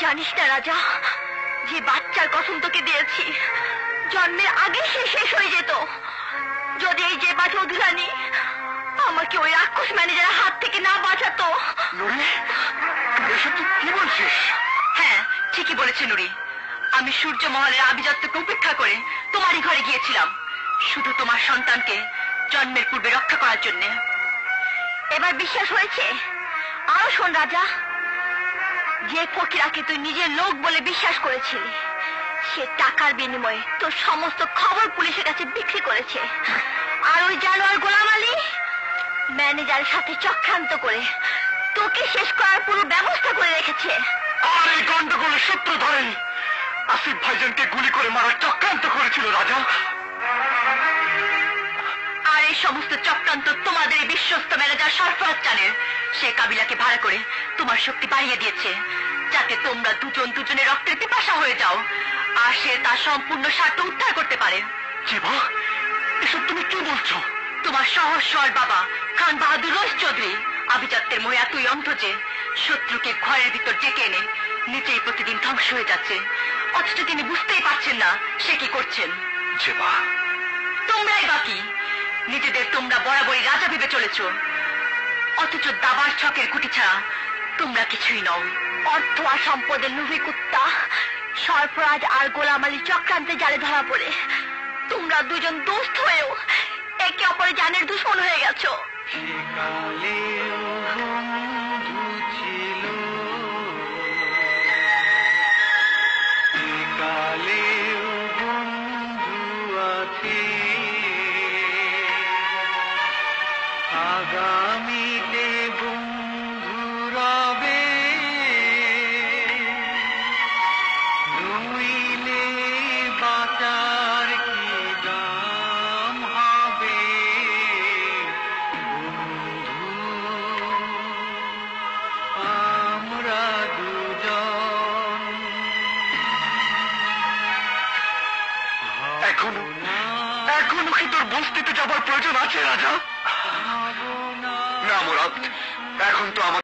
জানিস না রাজা, যে বাচ্চার কসম তোকে দিয়েছি জন্মের আগে সে শেষ হয়ে যেত যদি এই যে চৌধুরানী আমাকে ওই রাক্ষস ম্যানেজারের হাত থেকে না বাঁচাতো। কি বলছিস? হ্যাঁ, ঠিকই বলেছে নুরি। আমি সূর্যমহলের আভিজাত্যকে উপেক্ষা করে তোমারই ঘরে গিয়েছিলাম, শুধু তোমার সন্তানকে জন্মের পূর্বে রক্ষা করার জন্য। এবার বিশ্বাস হয়েছে? আরো শোন রাজা, যে ফকিরাকে তুই নিজের লোক বলে বিশ্বাস করেছিলি সে টাকার বিনিময়ে তোর সমস্ত খবর পুলিশের কাছে বিক্রি করেছে। আর ওই জানোয়ার গোলাম আলী ম্যানেজারের সাথে চক্রান্ত করে তোকে শেষ করার পুরো ব্যবস্থা করে রেখেছে। আর এই গন্ডগোলের সূত্র ধরে আসিফ ভাইজানকে গুলি করে মারার চক্রান্ত করেছিল রাজা। আর এই সমস্ত চক্রান্ত তোমাদের বিশ্বস্ত ম্যানেজার সরফরাজ জানের। সে কাবিলাকে ভাড়া করে তোমার শক্তি বাড়িয়ে দিয়েছে যাতে তোমরা দুজন দুজনের রক্তের পিপাসা হয়ে যাও আর সে তার সম্পূর্ণ স্বার্থ উদ্ধার করতে পারে। জীবা, এসব তুমি কি বলছো? তোমার সহস্বর বাবা খান বাহাদুর রইস চৌধুরী আভিজাত্যের মোহে এতই অন্ধ যে শত্রুকে ঘরের ভিতর ডেকে এনে নিজেই প্রতিদিন ধ্বংস হয়ে যাচ্ছে, অথচ তিনি বুঝতেই পারছেন না সে কি করছেন। জীবা, তোমরাই বাকি। নিজেদের তোমরা বরাবরই রাজা ভেবে চলেছ, অথচ দাবার ছকের কুটি ছাড়া তোমরা কিছুই নও। অর্থ আর সম্পদের লোভী কুত্তা সরফরাজ আর গোলাম আলী চক্রান্তে জালে ধরা পড়ে তোমরা দুজন দোস্ত হয়েও একে অপরের জানের দুশ্মন হয়ে গেছো। আগামীতে বন্ধু রবে, নইলে বাঁচার কি দাম হবে বন্ধু, আমরা দুজন। এখনো কি তোর বস্তিতে যাবার প্রয়োজন আছে রাজা? না মুরাদ, এখন তো আমার